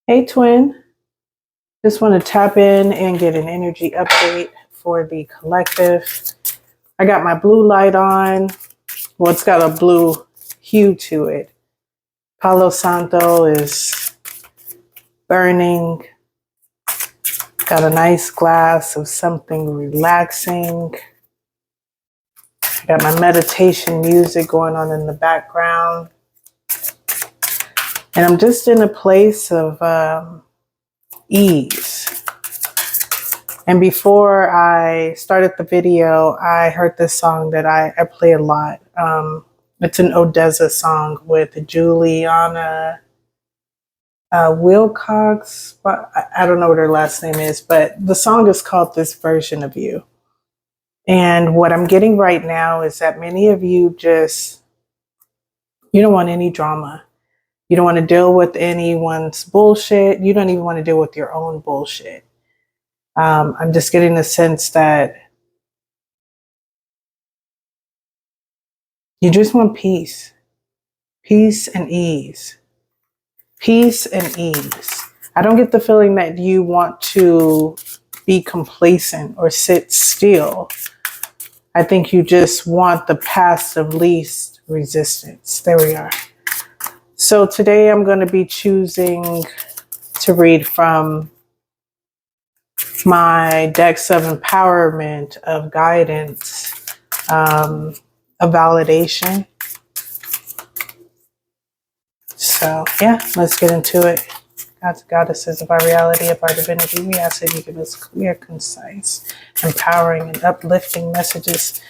Hey, twin. Just want to tap in and get an energy update for the collective. I got my blue light on. Well, it's got a blue hue to it. Palo Santo is burning. Got a nice glass of something relaxing. I got my meditation music going on in the background. And I'm just in a place of ease. And before I started the video, I heard this song that I play a lot. It's an Odessa song with Juliana Wilcox. I don't know what her last name is, but the song is called This Version of You. And what I'm getting right now is that many of you you don't want any drama. You don't want to deal with anyone's bullshit. You don't even want to deal with your own bullshit. I'm just getting the sense that you just want peace. Peace and ease. Peace and ease. I don't get the feeling that you want to be complacent or sit still. I think you just want the path of least resistance. There we are. So today I'm going to be choosing to read from my decks of empowerment, of guidance, of validation. So yeah, let's get into it. Gods, goddesses of our reality, of our divinity, we ask that you give us clear, concise, empowering, and uplifting messages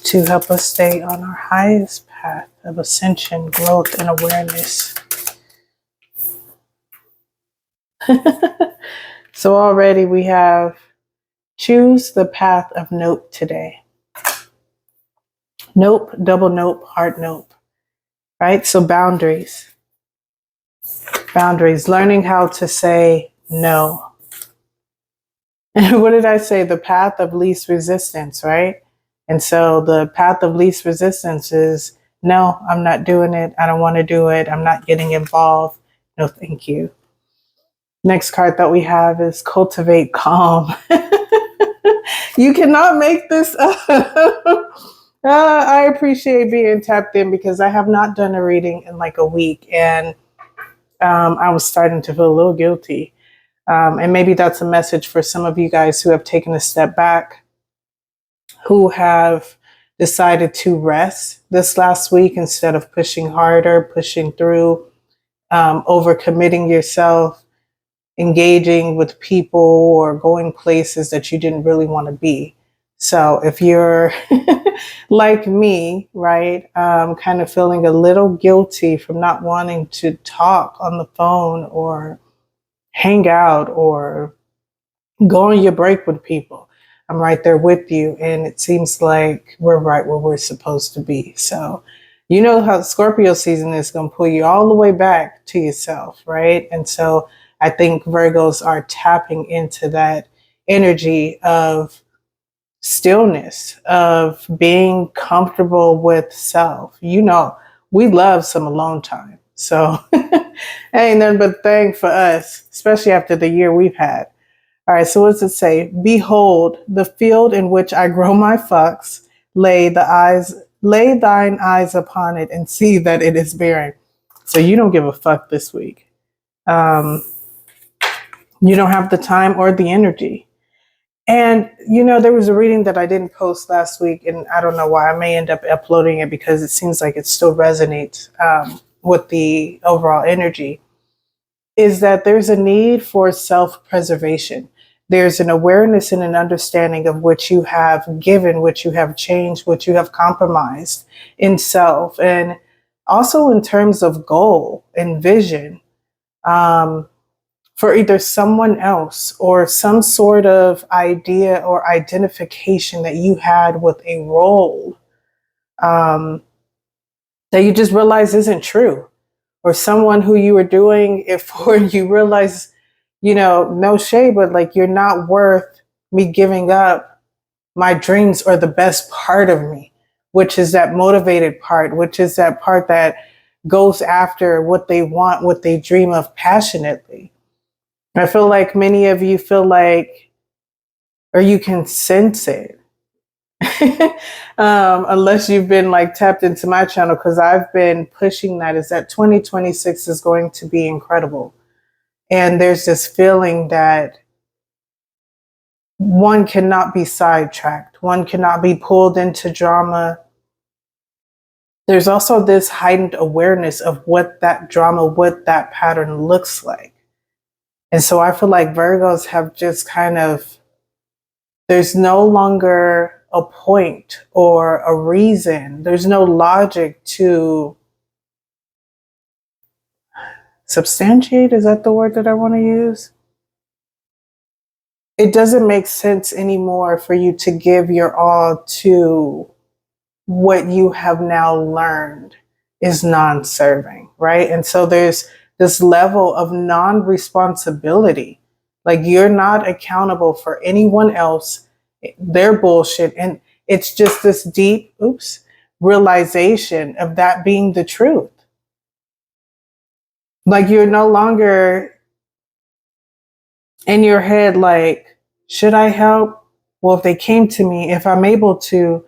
to help us stay on our highest path of ascension, growth, and awareness. So already we have choose the path of nope today. Nope, double nope, hard nope. Right? So boundaries. Boundaries. Learning how to say no. And what did I say? The path of least resistance, right? And so the path of least resistance is no, I'm not doing it. I don't want to do it. I'm not getting involved. No, thank you. Next card that we have is cultivate calm. You cannot make this up. I appreciate being tapped in because I have not done a reading in like a week, and I was starting to feel a little guilty. And maybe that's a message for some of you guys who have taken a step back, who have decided to rest this last week instead of pushing harder, pushing through, overcommitting yourself, engaging with people or going places that you didn't really want to be. So if you're like me, right, kind of feeling a little guilty from not wanting to talk on the phone or hang out or go on your break with people, I'm right there with you. And it seems like we're right where we're supposed to be. So you know how Scorpio season is going to pull you all the way back to yourself, right? And so I think Virgos are tapping into that energy of stillness, of being comfortable with self. You know, we love some alone time. So ain't nothing but thing for us, especially after the year we've had. All right, so what does it say? Behold, the field in which I grow my fucks, lay thine eyes upon it and see that it is barren. So you don't give a fuck this week. You don't have the time or the energy. And, you know, there was a reading that I didn't post last week, and I don't know why. I may end up uploading it because it seems like it still resonates with the overall energy, is that there's a need for self-preservation. There's an awareness and an understanding of what you have given, what you have changed, what you have compromised in self, and also in terms of goal and vision. For either someone else or some sort of idea or identification that you had with a role that you just realize isn't true, or someone who you were doing it for, and you realize, you know, no shade, but like you're not worth me giving up my dreams or the best part of me, which is that motivated part, which is that part that goes after what they want, what they dream of passionately. I feel like many of you feel like, or you can sense it. Unless you've been like tapped into my channel, because I've been pushing that, is that 2026 is going to be incredible. And there's this feeling that one cannot be sidetracked. One cannot be pulled into drama. There's also this heightened awareness of what that drama, what that pattern looks like. And so I feel like Virgos have just kind of, there's no longer a point or a reason. There's no logic to substantiate. Is that the word that I want to use? It doesn't make sense anymore for you to give your all to what you have now learned is non-serving, right? And so there's this level of non-responsibility. Like you're not accountable for anyone else, their bullshit. And it's just this deep, realization of that being the truth. Like you're no longer in your head like, should I help? Well, if they came to me, if I'm able to,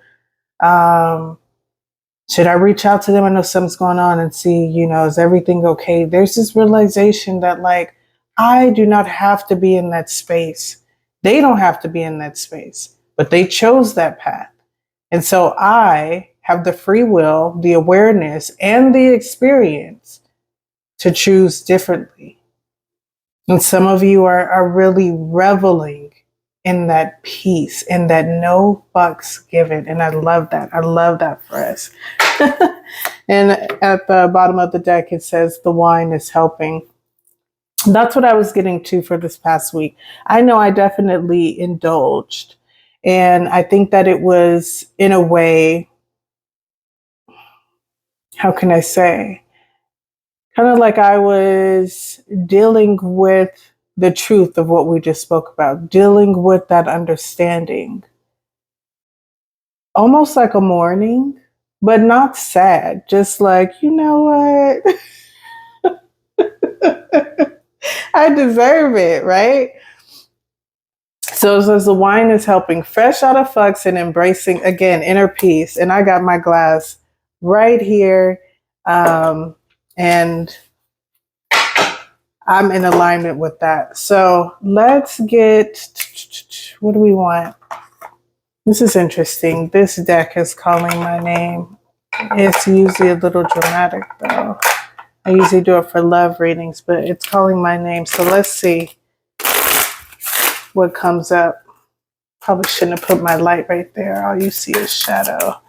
should I reach out to them? I know something's going on and see, is everything okay? There's this realization that like, I do not have to be in that space. They don't have to be in that space, but they chose that path. And so I have the free will, the awareness, and the experience to choose differently. And some of you are really reveling in that peace, in that no fucks given. And I love that. I love that for us. And at the bottom of the deck, it says the wine is helping. That's what I was getting to for this past week. I know I definitely indulged. And I think that it was, in a way, how can I say? Kind of like I was dealing with the truth of what we just spoke about, dealing with that understanding. Almost like a mourning, but not sad. Just like, you know what? I deserve it, right? So it says the wine is helping, fresh out of fucks and embracing, again, inner peace. And I got my glass right here. And I'm in alignment with that. So let's get, what do we want? This is interesting. This deck is calling my name. It's usually a little dramatic though. I usually do it for love readings, but it's calling my name. So let's see what comes up. Probably shouldn't have put my light right there. All you see is shadow.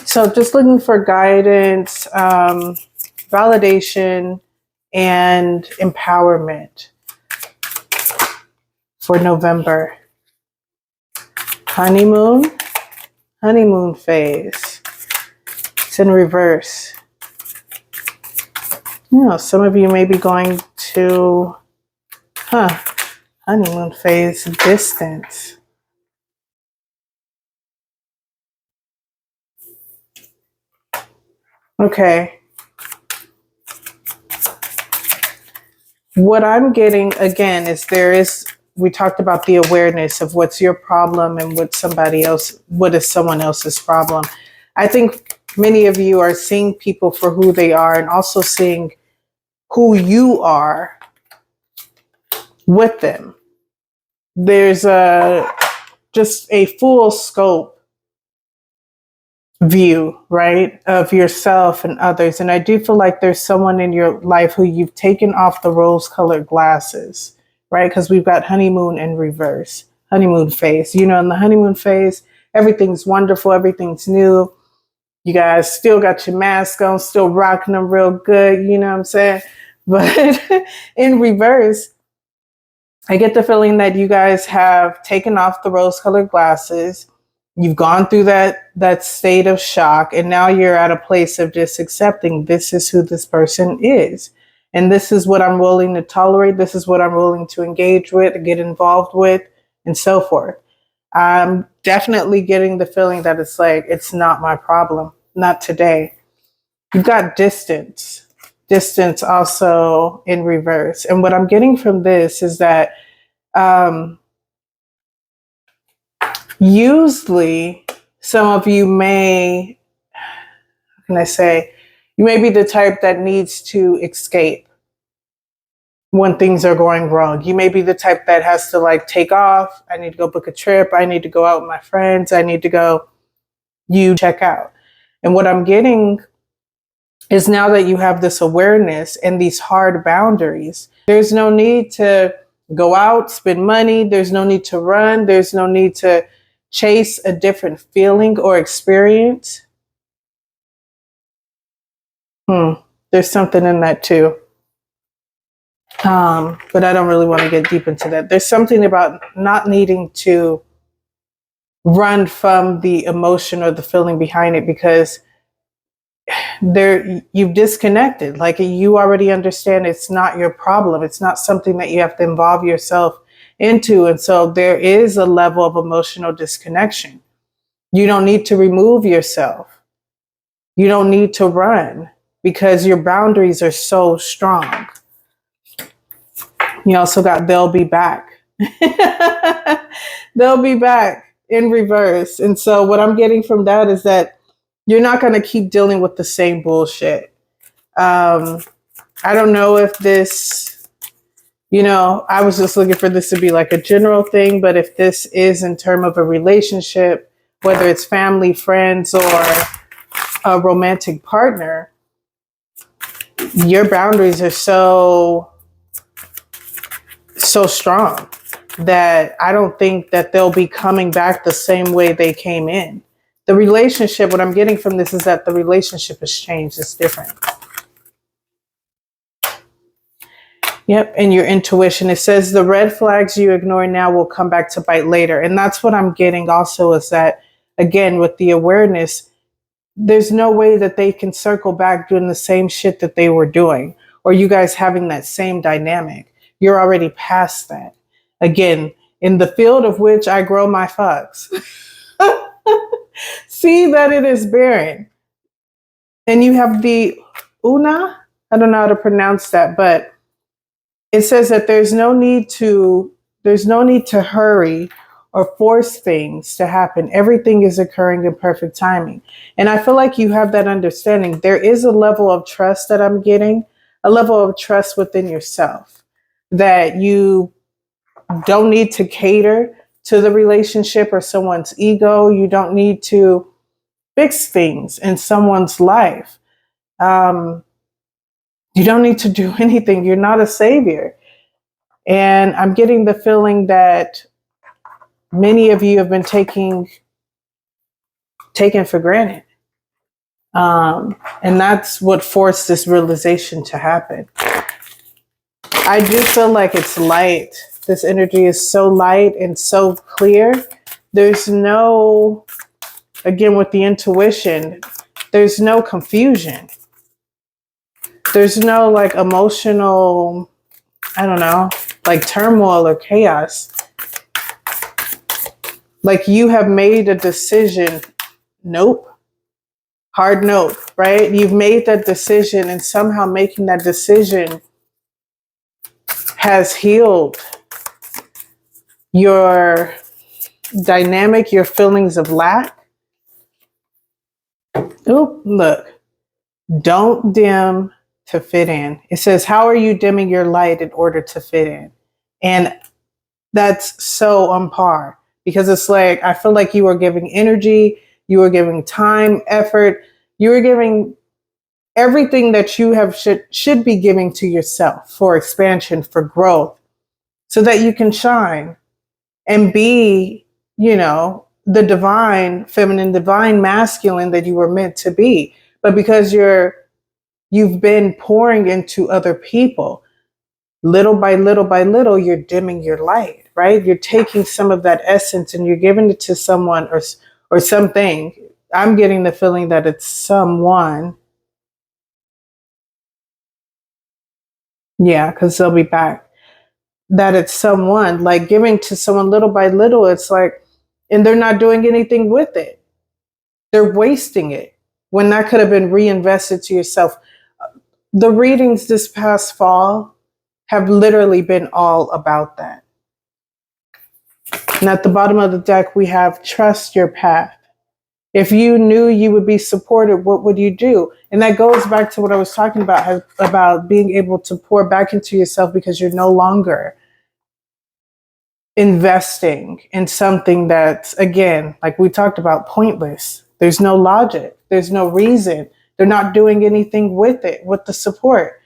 So just looking for guidance, validation, and empowerment for November. Honeymoon phase. It's in reverse. Some of you may be going to, honeymoon phase, distance. Okay. What I'm getting, again, is we talked about the awareness of what's your problem and what is someone else's problem. I think many of you are seeing people for who they are and also seeing who you are with them. There's just a full scope view, right, of yourself and others. And I do feel like there's someone in your life who you've taken off the rose-colored glasses, right? Because we've got honeymoon in reverse, honeymoon phase. In the honeymoon phase, everything's wonderful, everything's new. You guys still got your mask on, still rocking them real good, you know what I'm saying? But in reverse, I get the feeling that you guys have taken off the rose-colored glasses. You've gone through that state of shock, and now you're at a place of just accepting this is who this person is. And this is what I'm willing to tolerate. This is what I'm willing to engage with, get involved with, and so forth. I'm definitely getting the feeling that it's like, it's not my problem. Not today. You've got distance. distance also in reverse. And what I'm getting from this is that usually some of you may, how can I say, you may be the type that needs to escape when things are going wrong. You may be the type that has to like take off. I need to go book a trip. I need to go out with my friends. I need to go, you check out. And what I'm getting is now that you have this awareness and these hard boundaries, there's no need to go out, spend money. There's no need to run. There's no need to chase a different feeling or experience. There's something in that too. But I don't really want to get deep into that. There's something about not needing to run from the emotion or the feeling behind it, because you've disconnected. Like, you already understand it's not your problem. It's not something that you have to involve yourself into. And so there is a level of emotional disconnection. You don't need to remove yourself. You don't need to run, because your boundaries are so strong. You also got they'll be back. They'll be back in reverse. And so what I'm getting from that is that you're not going to keep dealing with the same bullshit. I don't know if this, I was just looking for this to be like a general thing, but if this is in terms of a relationship, whether it's family, friends, or a romantic partner, your boundaries are so strong that I don't think that they'll be coming back the same way they came in. The relationship, what I'm getting from this is that the relationship has changed. It's different. Yep. And your intuition, it says the red flags you ignore now will come back to bite later. And that's what I'm getting also, is that, again, with the awareness, there's no way that they can circle back doing the same shit that they were doing, or you guys having that same dynamic. You're already past that. Again, in the field of which I grow my fucks, see that it is barren. And you have the Una, I don't know how to pronounce that, but it says that there's no need to hurry or force things to happen. Everything is occurring in perfect timing. And I feel like you have that understanding. There is a level of trust that I'm getting, a level of trust within yourself, that you don't need to cater to the relationship or someone's ego. You don't need to fix things in someone's life. You don't need to do anything. You're not a savior. And I'm getting the feeling that many of you have been taken for granted. And that's what forced this realization to happen. I do feel like it's light. This energy is so light and so clear. There's no, again, with the intuition, there's no confusion. There's no like emotional, I don't know, like turmoil or chaos. Like, you have made a decision. Nope. Hard nope, right? You've made that decision, and somehow making that decision has healed your dynamic, your feelings of lack. Oop, look. Don't dim to fit in. It says, how are you dimming your light in order to fit in? And that's so on par, because it's like, I feel like you are giving energy, you are giving time, effort, you are giving everything that you have should be giving to yourself for expansion, for growth, so that you can shine and be, the divine feminine, divine masculine that you were meant to be. But because you've been pouring into other people, little by little, you're dimming your light, right? You're taking some of that essence and you're giving it to someone or something. I'm getting the feeling that it's someone. Yeah, because they'll be back. That it's someone, like giving to someone little by little. It's like, and they're not doing anything with it. They're wasting it when that could have been reinvested to yourself. the readings this past fall have literally been all about that. And at the bottom of the deck, we have trust your path. If you knew you would be supported, what would you do? And that goes back to what I was talking about being able to pour back into yourself because you're no longer investing in something that's, again, like we talked about, pointless. There's no logic. There's no reason. They're not doing anything with it, with the support.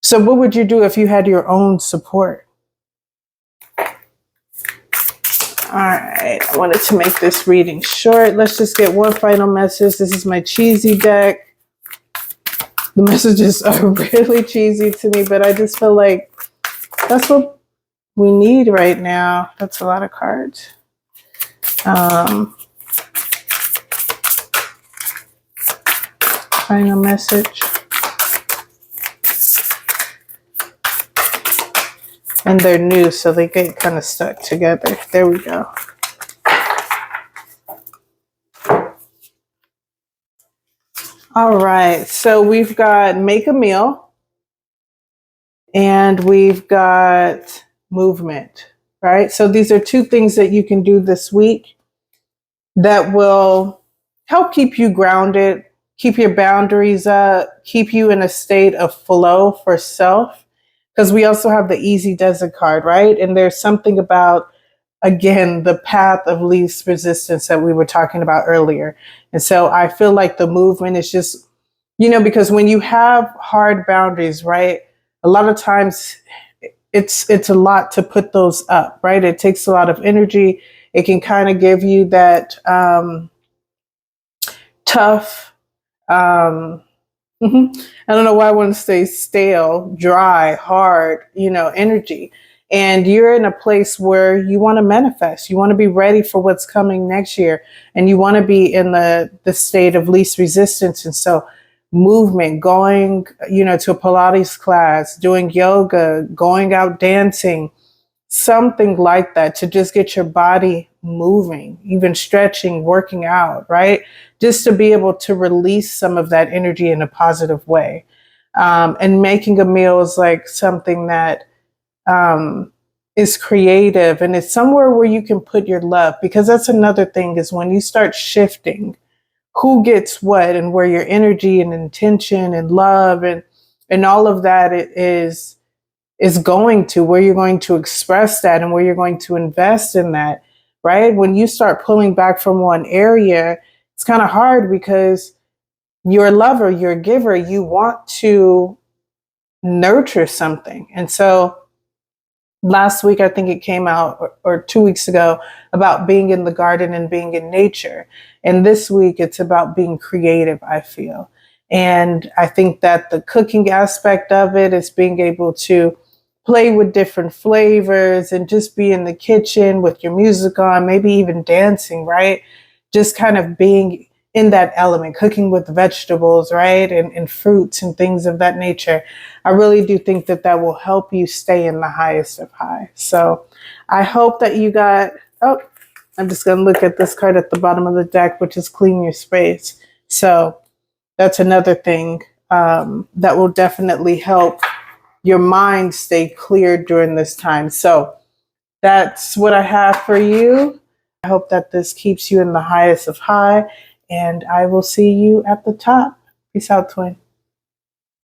So what would you do if you had your own support? All right, I wanted to make this reading short. Let's just get one final message. This is my cheesy deck. The messages are really cheesy to me, but I just feel like that's what we need right now. That's a lot of cards. Final message. And they're new, so they get kind of stuck together. There we go. All right, so we've got make a meal and we've got movement, right? So these are two things that you can do this week that will help keep you grounded, keep your boundaries up, keep you in a state of flow for self. Because we also have the easy does it card, right? And there's something about, again, the path of least resistance that we were talking about earlier. And so I feel like the movement is just, because when you have hard boundaries, right, a lot of times it's a lot to put those up, right? It takes a lot of energy. It can kind of give you that tough, I don't know why I want to say stale, dry, hard, energy. And you're in a place where you want to manifest. You want to be ready for what's coming next year. And you want to be in the state of least resistance. And so movement, going, to a Pilates class, doing yoga, going out dancing, something like that to just get your body moving, even stretching, working out, right? Just to be able to release some of that energy in a positive way. And making a meal is like something that is creative, and it's somewhere where you can put your love, because that's another thing is when you start shifting who gets what and where your energy and intention and love and all of that is going to, where you're going to express that and where you're going to invest in that, right? When you start pulling back from one area, it's kind of hard because you're a lover, you're a giver, you want to nurture something. And so last week, I think it came out, or 2 weeks ago, about being in the garden and being in nature. And this week, it's about being creative, I feel. And I think that the cooking aspect of it is being able to play with different flavors and just be in the kitchen with your music on, maybe even dancing, right? Just kind of being in that element, cooking with vegetables, right? And fruits and things of that nature. I really do think that that will help you stay in the highest of high. So I hope that you got, I'm just going to look at this card at the bottom of the deck, which is clean your space. So that's another thing that will definitely help your mind stay clear during this time. So that's what I have for you. I hope that this keeps you in the highest of high, and I will see you at the top. Peace out, twin.